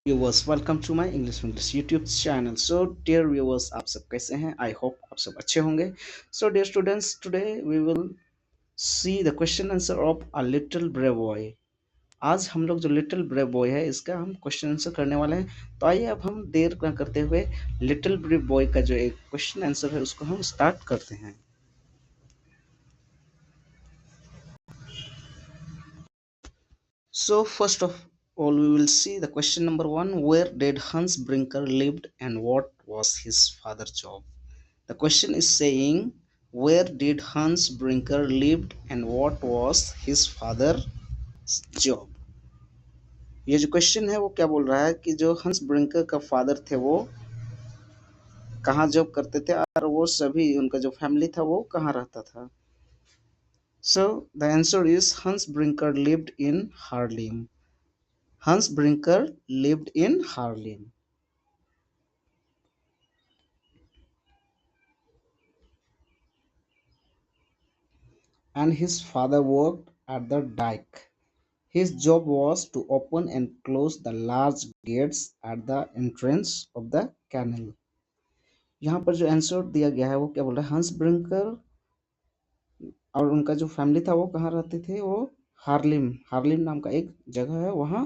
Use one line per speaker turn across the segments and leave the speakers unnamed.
Viewers welcome to my English YouTube channel. So dear viewers, आप सब कैसे हैं? आई होप आप सब अच्छे होंगे। So dear students, today we will see the question answer of a little brave boy. आज हम लोग जो लिटिल ब्रेव बॉय है इसका हम क्वेश्चन आंसर करने वाले हैं। तो आइए अब हम देर न करते हुए लिटिल ब्रेव बॉय का जो एक क्वेश्चन आंसर है उसको हम स्टार्ट करते हैं। So first of all, we will see the question number one. Where did Hans Brinker lived and what was his father's job? The question is saying, where did Hans Brinker lived and what was his father's job? ये जो question है वो क्या बोल रहा है कि जो हंस ब्रिंकर का फादर थे वो कहाँ जॉब करते थे और वो सभी उनका जो फैमिली था वो कहाँ रहता था। So the answer is Hans Brinker lived in Harlem. Hans Brinker lived in Harlem. And his father worked at the dike. His job was to open and close the large gates at the entrance of the canal. यहाँ पर जो answer दिया गया है वो क्या बोल रहा है, हंस ब्रिंकर और उनका जो फैमिली था वो कहाँ रहते थे, वो हार्लिम हार्लिम नाम का एक जगह है, वहाँ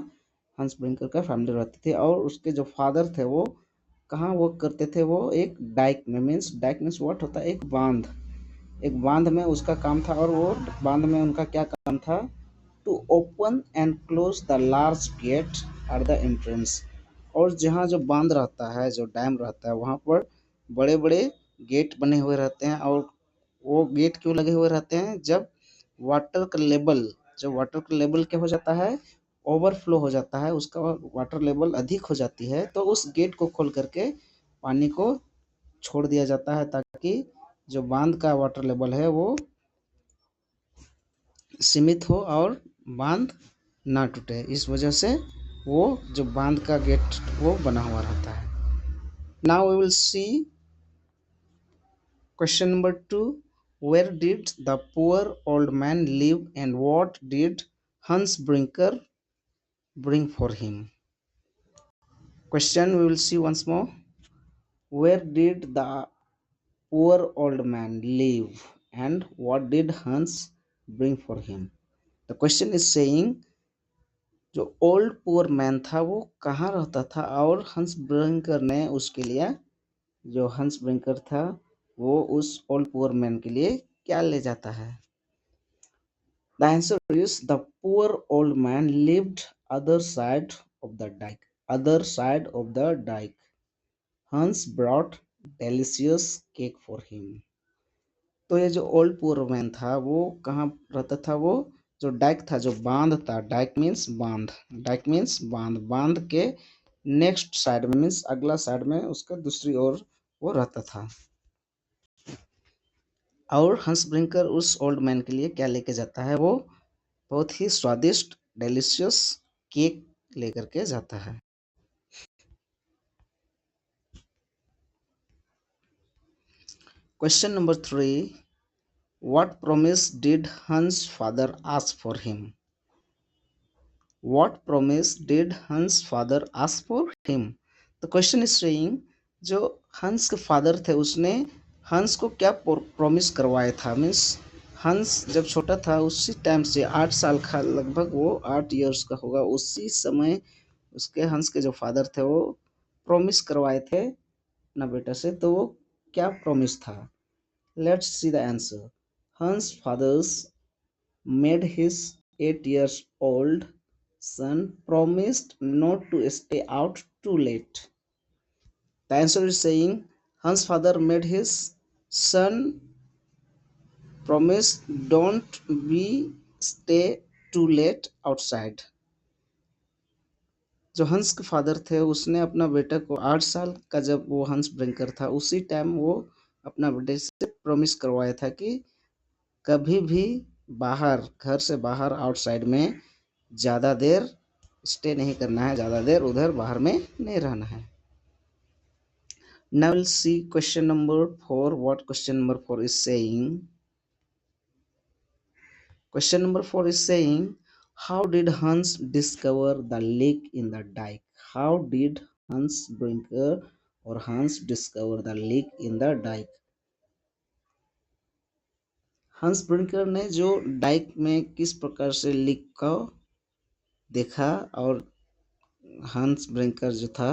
हंस ब्रिंकर का फैमिली रहती थी। और उसके जो फादर थे वो कहाँ वर्क करते थे, वो एक डाइक में, मीन्स डाइक मीन्स व्हाट होता है, एक बांध, एक बांध में उसका काम था। और वो बांध में उनका क्या काम था, to open and close the large gate at the entrance. और जहाँ जो बांध रहता है, जो डैम रहता है, वहाँ पर बड़े बड़े गेट बने हुए रहते हैं। और वो गेट क्यों लगे हुए रहते हैं, जब वाटर का लेवल, जब वाटर का लेवल क्या हो जाता है, ओवरफ्लो हो जाता है, उसका वाटर लेवल अधिक हो जाती है, तो उस गेट को खोल करके पानी को छोड़ दिया जाता है ताकि जो बांध का वाटर लेवल है वो सीमित हो और बांध ना टूटे। इस वजह से वो जो बांध का गेट वो बना हुआ रहता है। Now we will see question number 2। Where did the poor old man live and what did Hans Brinker bring for him? Question we will see once more. Where did the poor old man live and what did Hans bring for him? The question is saying, जो old poor man था वो कहाँ रहता था और हंस ब्रिंकर ने उसके लिए, जो हंस ब्रिंकर था वो उस ओल्ड पुअर मैन के लिए क्या ले जाता है। The answer is the poor old man lived other side of the dike, other side of the dike. Hans brought delicious cake for him. तो ये जो ओल्ड पुअर मैन था वो कहाँ रहता था, वो जो डाइक था, जो बांध था, डाइक मीन्स बांध, डाइक मीन्स बांध, बांध के नेक्स्ट साइड में, मीन्स अगला साइड में, उसका दूसरी ओर वो रहता था। और हंस ब्रिंकर उस ओल्ड मैन के लिए क्या लेके जाता है, वो बहुत ही स्वादिष्ट डेलिशियस केक लेकर के जाता है। Question number 3। What promise did Hans father ask for him? What promise did Hans' father ask for him? The question is saying, जो हंस के फादर थे उसने हंस को क्या प्रॉमिस करवाया था, मीन्स हंस जब छोटा था उसी टाइम से 8 साल का, लगभग वो 8 इयर्स का होगा, उसी समय उसके हंस के जो फादर थे वो प्रॉमिस करवाए थे अपना बेटा से। तो वो क्या प्रॉमिस था? Let's see the answer. हंस fathers made his 8 years old son promised not to stay out too late. The answer is saying, Hans' father made his son promise don't be stay too late outside. जो हंस के father थे उसने अपना बेटा को 8 साल का, जब वो हंस ब्रिंकर था उसी टाइम वो अपना बेटे से प्रॉमिस करवाया था कि कभी भी बाहर, घर से बाहर, आउटसाइड में ज़्यादा देर स्टे नहीं करना है, ज़्यादा देर उधर बाहर में नहीं रहना है। Now we'll see question number 4. What question number 4 is saying? Question number 4 is saying, how did Hans discover the leak in the dike? How did Hans Brinker or Hans discover the leak in the dike? हंस ब्रिंकर ने जो Dyke में किस प्रकार से leak को देखा, और हंस ब्रिंकर जो था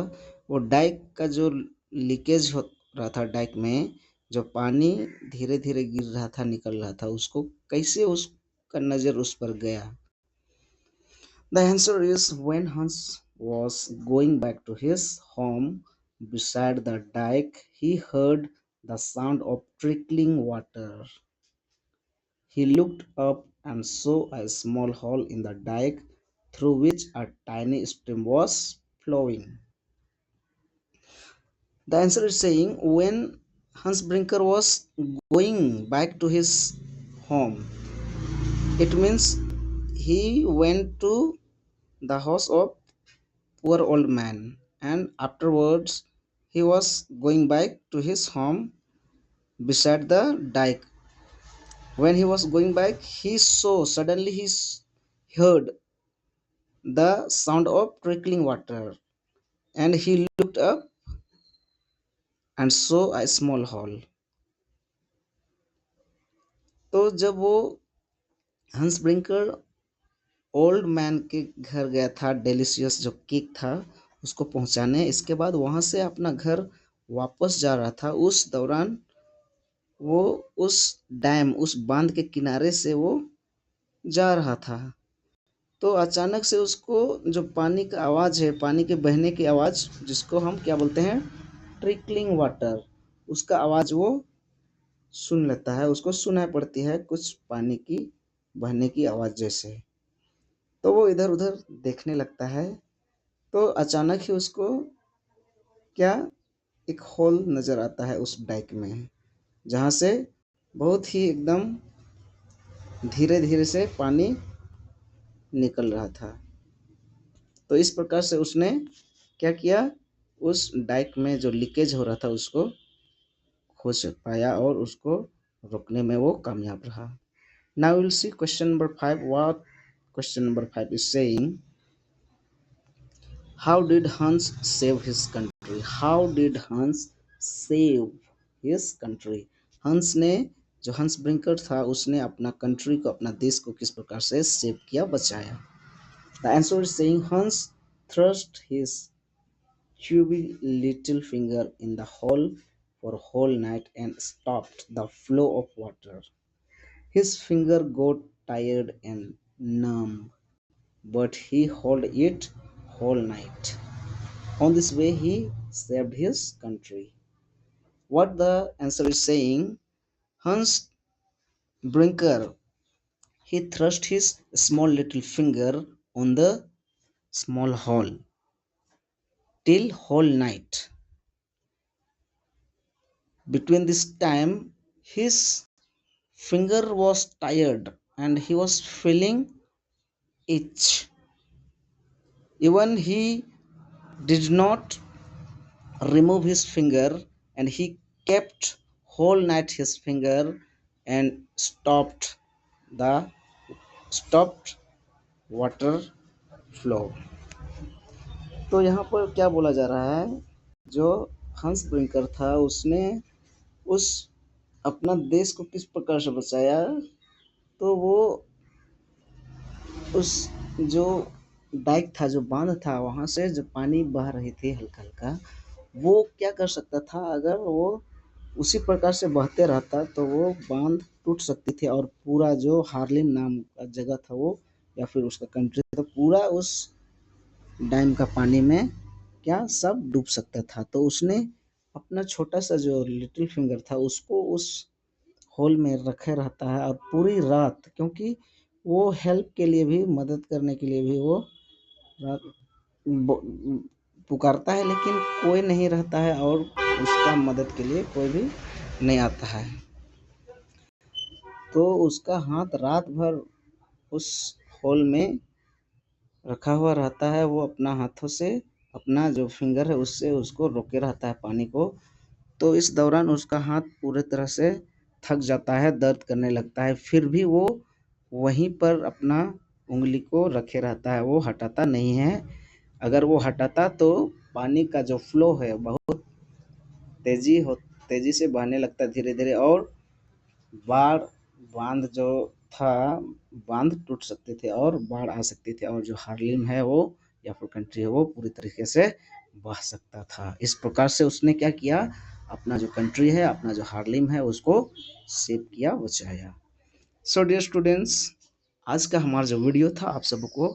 वो डाइक का जो लीकेज हो रहा था, डाइक में जो पानी धीरे धीरे गिर रहा था, निकल रहा था, उसको कैसे उसका नज़र उस पर गया? The answer is when Hans was going back to his home beside the dike, he heard the sound of trickling water. He looked up and saw a small hole in the dike through which a tiny stream was flowing. The answer is saying when Hans Brinker was going back to his home, it means he went to the house of poor old man, and afterwards he was going back to his home beside the dike. When he was going back, he saw suddenly heard the sound of trickling water, and he looked up and saw a small hole. तो जब वो हंस ब्रिंकर old man के घर गया था, delicious जो cake था उसको पहुंचाने, इसके बाद वहां से अपना घर वापस जा रहा था, उस दौरान वो उस डैम, उस बांध के किनारे से वो जा रहा था। तो अचानक से उसको जो पानी का आवाज़ है, पानी के बहने की आवाज़, जिसको हम क्या बोलते हैं, ट्रिकलिंग वाटर, उसका आवाज़ वो सुन लेता है, उसको सुनाई पड़ती है कुछ पानी की बहने की आवाज़ जैसे। तो वो इधर उधर देखने लगता है, तो अचानक ही उसको क्या, एक होल नज़र आता है उस डाइक में, जहाँ से बहुत ही एकदम धीरे धीरे से पानी निकल रहा था। तो इस प्रकार से उसने क्या किया, उस डाइक में जो लीकेज हो रहा था उसको खोज पाया और उसको रोकने में वो कामयाब रहा। Now will see question number 5. What question number 5 is saying, how did Hans save his country? How did Hans save his country? Hans ने, जो हंस ब्रिंकर था, उसने अपना कंट्री को, अपना देश को किस प्रकार से सेव किया, बचाया? द आंसर इज सेइंग हंस thrust his chubby little finger in the hole for a whole night and stopped the flow of water. His finger got tired and numb, but he held it whole night. On this way, he saved his country. What the answer is saying, Hans Brinker, he thrust his small little finger on the small hole till whole night. Between this time, his finger was tired and he was feeling itch. Even he did not remove his finger, and he kept whole night his finger and the stopped water flow. तो यहाँ पर क्या बोला जा रहा है, जो हंस ब्रिंकर था उसने उस अपना देश को किस प्रकार से बचाया, तो वो उस जो डाइक था, जो बांध था, वहाँ से जो पानी बह रही थी हल्का हल्का, वो क्या कर सकता था, अगर वो उसी प्रकार से बहते रहता तो वो बांध टूट सकती थी और पूरा जो हार्लिम नाम का जगह था वो, या फिर उसका कंट्री था, पूरा उस डैम का पानी में क्या सब डूब सकता था। तो उसने अपना छोटा सा जो लिटिल फिंगर था उसको उस होल में रखे रहता है, और पूरी रात, क्योंकि वो हेल्प के लिए भी, मदद करने के लिए भी वो रात पुकारता है, लेकिन कोई नहीं रहता है और उसका मदद के लिए कोई भी नहीं आता है। तो उसका हाथ रात भर उस होल में रखा हुआ रहता है, वो अपना हाथों से, अपना जो फिंगर है उससे उसको रोके रहता है पानी को। तो इस दौरान उसका हाथ पूरे तरह से थक जाता है, दर्द करने लगता है, फिर भी वो वहीं पर अपना उंगली को रखे रहता है, वो हटाता नहीं है। अगर वो हटाता तो पानी का जो फ्लो है बहुत तेजी हो तेजी से बहने लगता धीरे धीरे, और बाढ़ बांध जो था बांध टूट सकते थे और बाढ़ आ सकती थी, और जो हार्लिम है वो या फिर कंट्री है वो पूरी तरीके से बह सकता था। इस प्रकार से उसने क्या किया, अपना जो कंट्री है, अपना जो हार्लिम है उसको सेव किया, बचाया। सो डियर स्टूडेंट्स, आज का हमारा जो वीडियो था आप सबको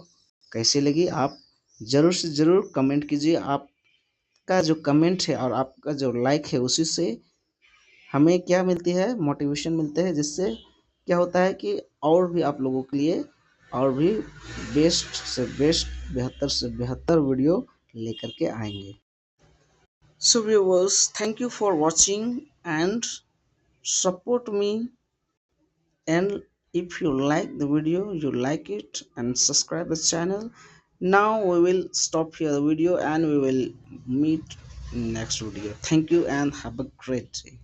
कैसे लगी, आप ज़रूर से ज़रूर कमेंट कीजिए। आपका जो कमेंट है और आपका जो लाइक है उसी से हमें क्या मिलती है, मोटिवेशन मिलते हैं, जिससे क्या होता है कि और भी आप लोगों के लिए और भी बेस्ट से बेस्ट, बेहतर से बेहतर वीडियो लेकर के आएंगे। So viewers, thank you for watching and support me, and if you like the video, you like it and subscribe the channel. Now we will stop here the video and we will meet in next video. Thank you and have a great day.